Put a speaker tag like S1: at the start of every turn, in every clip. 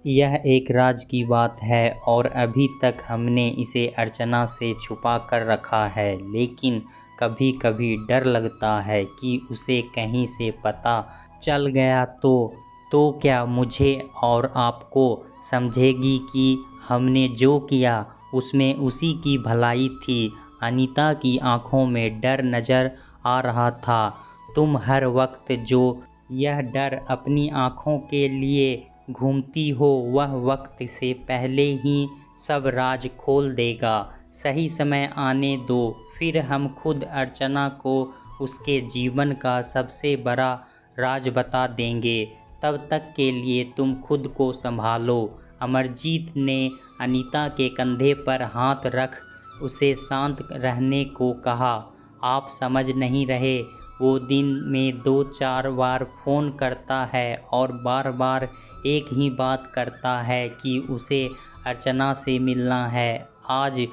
S1: यह एक राज की बात है और अभी तक हमने इसे अर्चना से छुपा कर रखा है, लेकिन कभी कभी डर लगता है कि उसे कहीं से पता चल गया तो क्या मुझे और आपको समझेगी कि हमने जो किया उसमें उसी की भलाई थी। अनीता की आंखों में डर नजर आ रहा था। तुम हर वक्त जो यह डर अपनी आंखों के लिए घूमती हो, वह वक्त से पहले ही सब राज खोल देगा। सही समय आने दो, फिर हम खुद अर्चना को उसके जीवन का सबसे बड़ा राज बता देंगे। तब तक के लिए तुम खुद को संभालो। अमरजीत ने अनीता के कंधे पर हाथ रख उसे शांत रहने को कहा। आप समझ नहीं रहे, वो दिन में 2-4 बार फ़ोन करता है और बार बार एक ही बात करता है कि उसे अर्चना से मिलना है। आज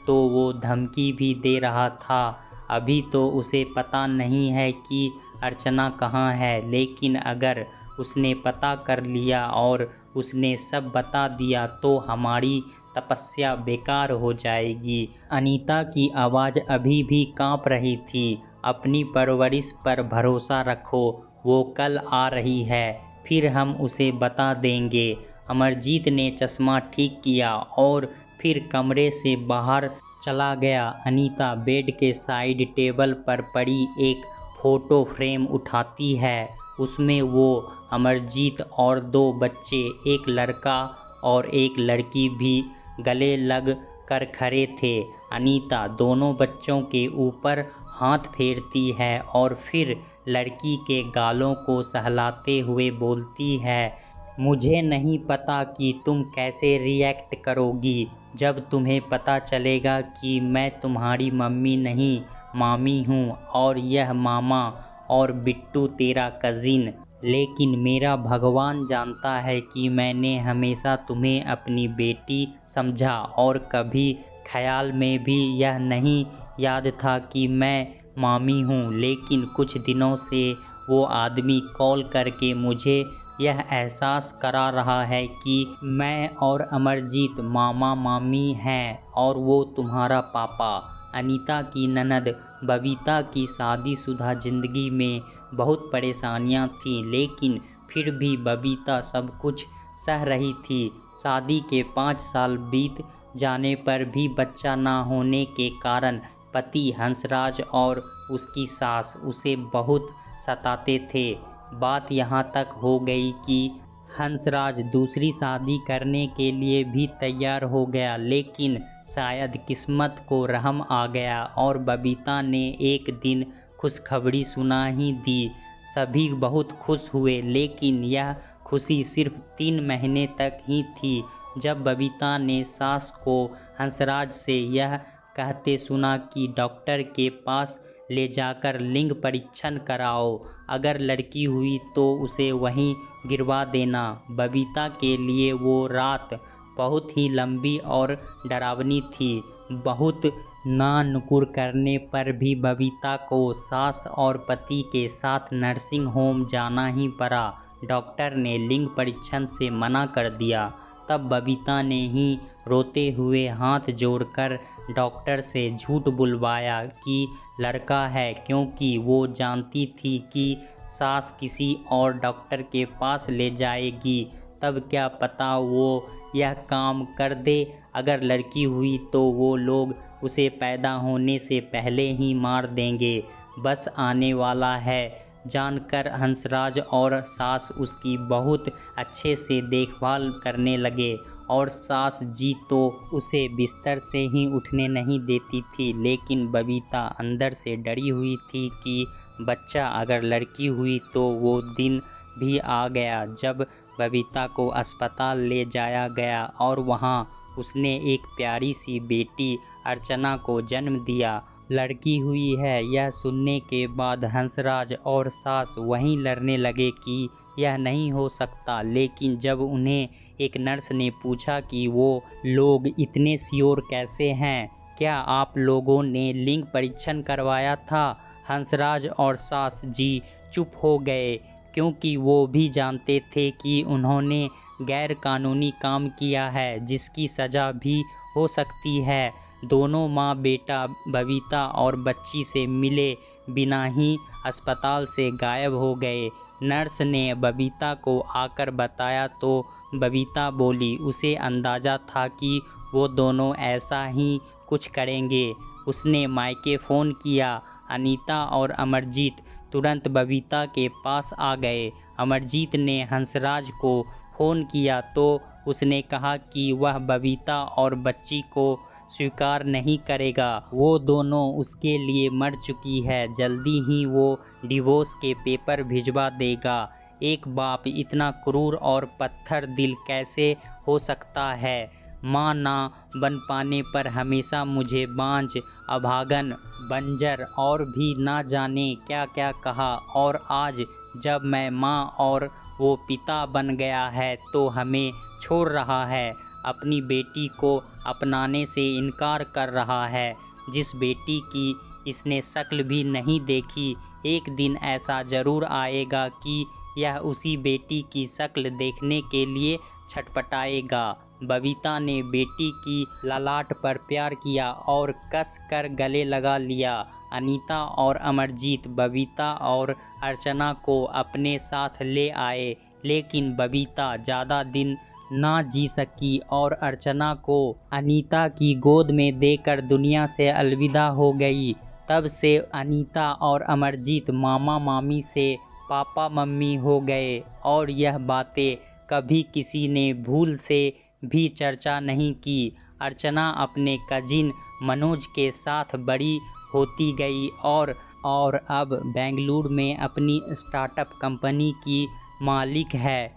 S1: तो वो धमकी भी दे रहा था। अभी तो उसे पता नहीं है कि अर्चना कहाँ है, लेकिन अगर उसने पता कर लिया और उसने सब बता दिया तो हमारी तपस्या बेकार हो जाएगी। अनीता की आवाज़ अभी भी कांप रही थी। अपनी परवरिश पर भरोसा रखो, वो कल आ रही है, फिर हम उसे बता देंगे। अमरजीत ने चश्मा ठीक किया और फिर कमरे से बाहर चला गया। अनीता बेड के साइड टेबल पर पड़ी एक फ़ोटो फ्रेम उठाती है। उसमें वो, अमरजीत और 2 बच्चे, एक लड़का और एक लड़की भी गले लग कर खड़े थे। अनीता दोनों बच्चों के ऊपर हाथ फेरती है और फिर लड़की के गालों को सहलाते हुए बोलती है, मुझे नहीं पता कि तुम कैसे रिएक्ट करोगी जब तुम्हें पता चलेगा कि मैं तुम्हारी मम्मी नहीं, मामी हूँ और यह मामा और बिट्टू तेरा कज़िन। लेकिन मेरा भगवान जानता है कि मैंने हमेशा तुम्हें अपनी बेटी समझा और कभी ख्याल में भी यह नहीं याद था कि मैं मामी हूँ। लेकिन कुछ दिनों से वो आदमी कॉल करके मुझे यह एहसास करा रहा है कि मैं और अमरजीत मामा मामी हैं और वो तुम्हारा पापा। अनीता की ननद बबीता की शादीशुदा ज़िंदगी में बहुत परेशानियां थीं, लेकिन फिर भी बबीता सब कुछ सह रही थी। शादी के 5 साल बीत जाने पर भी बच्चा ना होने के कारण पति हंसराज और उसकी सास उसे बहुत सताते थे। बात यहाँ तक हो गई कि हंसराज दूसरी शादी करने के लिए भी तैयार हो गया, लेकिन शायद किस्मत को रहम आ गया और बबीता ने एक दिन खुशखबरी सुना ही दी। सभी बहुत खुश हुए, लेकिन यह खुशी सिर्फ 3 महीने तक ही थी। जब बबीता ने सास को हंसराज से यह कहते सुना कि डॉक्टर के पास ले जाकर लिंग परीक्षण कराओ, अगर लड़की हुई तो उसे वहीं गिरवा देना। बबीता के लिए वो रात बहुत ही लंबी और डरावनी थी। बहुत ना-नुकुर करने पर भी बबीता को सास और पति के साथ नर्सिंग होम जाना ही पड़ा। डॉक्टर ने लिंग परीक्षण से मना कर दिया। तब बबीता ने ही रोते हुए हाथ जोड़कर डॉक्टर से झूठ बुलवाया कि लड़का है, क्योंकि वो जानती थी कि सास किसी और डॉक्टर के पास ले जाएगी। तब क्या पता वो यह काम कर दे। अगर लड़की हुई तो वो लोग उसे पैदा होने से पहले ही मार देंगे। बस आने वाला है जानकर हंसराज और सास उसकी बहुत अच्छे से देखभाल करने लगे और सास जी तो उसे बिस्तर से ही उठने नहीं देती थी। लेकिन बबीता अंदर से डरी हुई थी कि बच्चा अगर लड़की हुई तो वो दिन भी आ गया जब बबीता को अस्पताल ले जाया गया और वहाँ उसने एक प्यारी सी बेटी अर्चना को जन्म दिया। लड़की हुई है यह सुनने के बाद हंसराज और सास वहीं लड़ने लगे कि यह नहीं हो सकता। लेकिन जब उन्हें एक नर्स ने पूछा कि वो लोग इतने श्योर कैसे हैं, क्या आप लोगों ने लिंग परीक्षण करवाया था, हंसराज और सास जी चुप हो गए, क्योंकि वो भी जानते थे कि उन्होंने गैर कानूनी काम किया है जिसकी सज़ा भी हो सकती है। दोनों माँ बेटा बबीता और बच्ची से मिले बिना ही अस्पताल से गायब हो गए। नर्स ने बबीता को आकर बताया तो बबीता बोली उसे अंदाज़ा था कि वो दोनों ऐसा ही कुछ करेंगे। उसने मायके फ़ोन किया। अनीता और अमरजीत तुरंत बबीता के पास आ गए। अमरजीत ने हंसराज को फ़ोन किया तो उसने कहा कि वह बबीता और बच्ची को स्वीकार नहीं करेगा। वो दोनों उसके लिए मर चुकी है। जल्दी ही वो डिवोर्स के पेपर भिजवा देगा। एक बाप इतना क्रूर और पत्थर दिल कैसे हो सकता है। माँ ना बन पाने पर हमेशा मुझे बांझ, अभागन, बंजर और भी ना जाने क्या क्या कहा, और आज जब मैं माँ और वो पिता बन गया है तो हमें छोड़ रहा है। अपनी बेटी को अपनाने से इनकार कर रहा है, जिस बेटी की इसने शक्ल भी नहीं देखी। एक दिन ऐसा ज़रूर आएगा कि यह उसी बेटी की शक्ल देखने के लिए छटपटाएगा। बबीता ने बेटी की ललाट पर प्यार किया और कस कर गले लगा लिया। अनीता और अमरजीत बबीता और अर्चना को अपने साथ ले आए, लेकिन बबीता ज़्यादा दिन ना जी सकी और अर्चना को अनीता की गोद में देकर दुनिया से अलविदा हो गई। तब से अनीता और अमरजीत मामा मामी से पापा मम्मी हो गए और यह बातें कभी किसी ने भूल से भी चर्चा नहीं की। अर्चना अपने कजिन मनोज के साथ बड़ी होती गई और अब बेंगलुरु में अपनी स्टार्टअप कंपनी की मालिक है।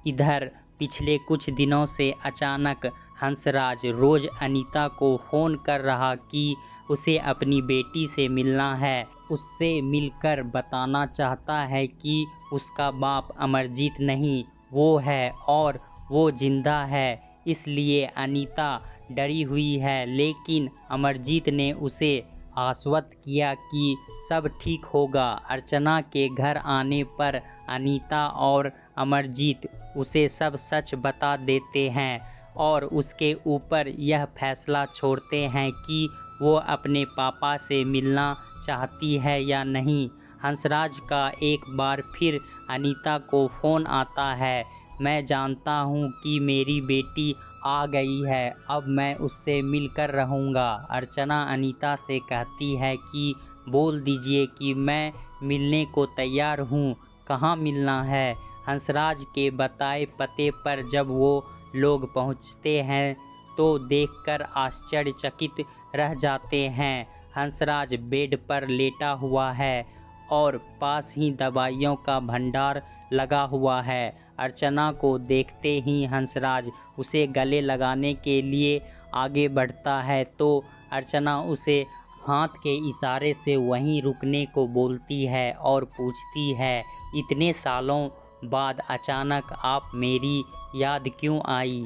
S1: इधर पिछले कुछ दिनों से अचानक हंसराज रोज़ अनीता को फ़ोन कर रहा कि उसे अपनी बेटी से मिलना है। उससे मिलकर बताना चाहता है कि उसका बाप अमरजीत नहीं, वो है और वो जिंदा है। इसलिए अनीता डरी हुई है, लेकिन अमरजीत ने उसे आश्वस्त किया कि सब ठीक होगा। अर्चना के घर आने पर अनीता और अमरजीत उसे सब सच बता देते हैं और उसके ऊपर यह फैसला छोड़ते हैं कि वो अपने पापा से मिलना चाहती है या नहीं। हंसराज का एक बार फिर अनीता को फ़ोन आता है। मैं जानता हूँ कि मेरी बेटी आ गई है, अब मैं उससे मिलकर रहूँगा। अर्चना अनीता से कहती है कि बोल दीजिए कि मैं मिलने को तैयार हूँ, कहाँ मिलना है। हंसराज के बताए पते पर जब वो लोग पहुँचते हैं तो देखकर आश्चर्यचकित रह जाते हैं। हंसराज बेड पर लेटा हुआ है और पास ही दवाइयों का भंडार लगा हुआ है। अर्चना को देखते ही हंसराज उसे गले लगाने के लिए आगे बढ़ता है तो अर्चना उसे हाथ के इशारे से वहीं रुकने को बोलती है और पूछती है, इतने सालों बाद अचानक आप मेरी याद क्यों आई?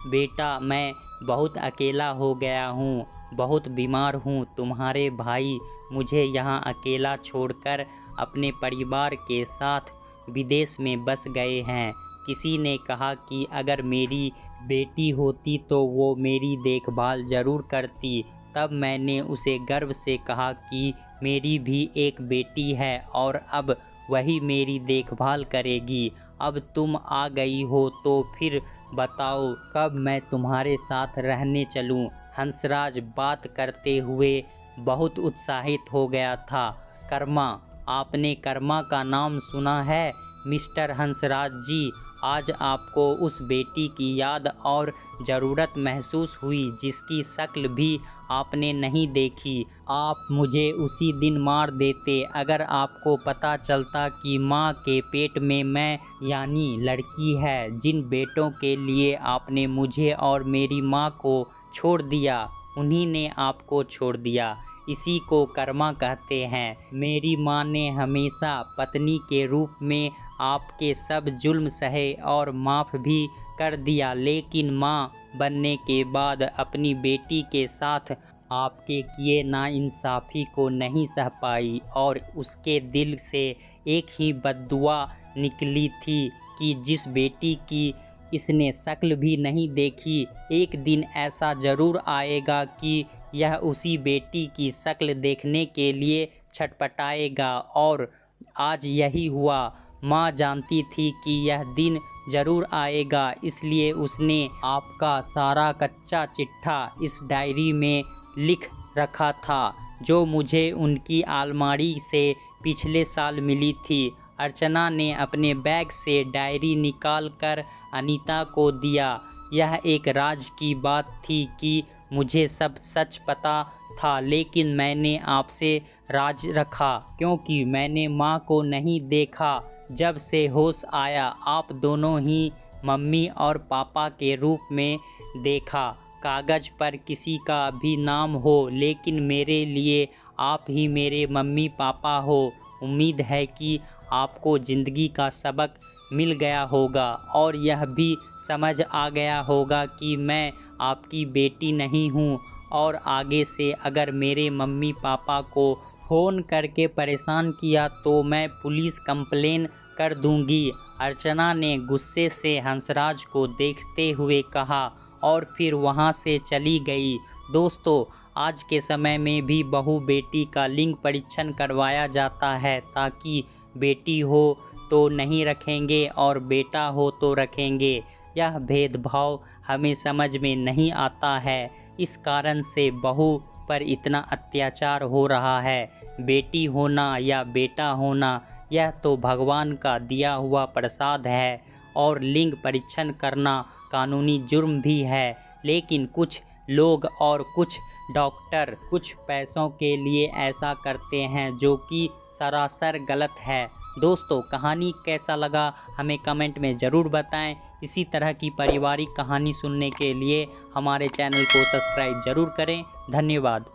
S1: बेटा, मैं बहुत अकेला हो गया हूँ, बहुत बीमार हूँ। तुम्हारे भाई मुझे यहाँ अकेला छोड़कर अपने परिवार के साथ विदेश में बस गए हैं। किसी ने कहा कि अगर मेरी बेटी होती तो वो मेरी देखभाल ज़रूर करती। तब मैंने उसे गर्व से कहा कि मेरी भी एक बेटी है और अब वही मेरी देखभाल करेगी। अब तुम आ गई हो तो फिर बताओ कब मैं तुम्हारे साथ रहने चलूं? हंसराज बात करते हुए बहुत उत्साहित हो गया था। कर्मा, आपने कर्मा का नाम सुना है? मिस्टर हंसराज जी, आज आपको उस बेटी की याद और ज़रूरत महसूस हुई जिसकी शक्ल भी आपने नहीं देखी। आप मुझे उसी दिन मार देते अगर आपको पता चलता कि माँ के पेट में मैं यानी लड़की है। जिन बेटों के लिए आपने मुझे और मेरी माँ को छोड़ दिया, उन्हीं ने आपको छोड़ दिया। इसी को कर्मा कहते हैं। मेरी माँ ने हमेशा पत्नी के रूप में आपके सब जुल्म सहे और माफ़ भी कर दिया, लेकिन माँ बनने के बाद अपनी बेटी के साथ आपके किए नाइंसाफ़ी को नहीं सह पाई और उसके दिल से एक ही बद्दुआ निकली थी कि जिस बेटी की इसने शक्ल भी नहीं देखी। एक दिन ऐसा ज़रूर आएगा कि यह उसी बेटी की शक्ल देखने के लिए छटपटाएगा और आज यही हुआ। माँ जानती थी कि यह दिन ज़रूर आएगा, इसलिए उसने आपका सारा कच्चा चिट्ठा इस डायरी में लिख रखा था, जो मुझे उनकी अलमारी से पिछले साल मिली थी। अर्चना ने अपने बैग से डायरी निकालकर अनीता को दिया। यह एक राज की बात थी कि मुझे सब सच पता था, लेकिन मैंने आपसे राज रखा क्योंकि मैंने माँ को नहीं देखा। जब से होश आया आप दोनों ही मम्मी और पापा के रूप में देखा। कागज़ पर किसी का भी नाम हो, लेकिन मेरे लिए आप ही मेरे मम्मी पापा हो। उम्मीद है कि आपको ज़िंदगी का सबक मिल गया होगा और यह भी समझ आ गया होगा कि मैं आपकी बेटी नहीं हूँ और आगे से अगर मेरे मम्मी पापा को फ़ोन करके परेशान किया तो मैं पुलिस कंप्लेन कर दूंगी। अर्चना ने गुस्से से हंसराज को देखते हुए कहा और फिर वहां से चली गई। दोस्तों, आज के समय में भी बहू बेटी का लिंग परीक्षण करवाया जाता है ताकि बेटी हो तो नहीं रखेंगे और बेटा हो तो रखेंगे। यह भेदभाव हमें समझ में नहीं आता है, इस कारण से बहू पर इतना अत्याचार हो रहा है। बेटी होना या बेटा होना यह तो भगवान का दिया हुआ प्रसाद है और लिंग परीक्षण करना कानूनी जुर्म भी है, लेकिन कुछ लोग और कुछ डॉक्टर कुछ पैसों के लिए ऐसा करते हैं जो कि सरासर गलत है। दोस्तों, कहानी कैसा लगा हमें कमेंट में ज़रूर बताएं। इसी तरह की पारिवारिक कहानी सुनने के लिए हमारे चैनल को सब्सक्राइब ज़रूर करें। धन्यवाद।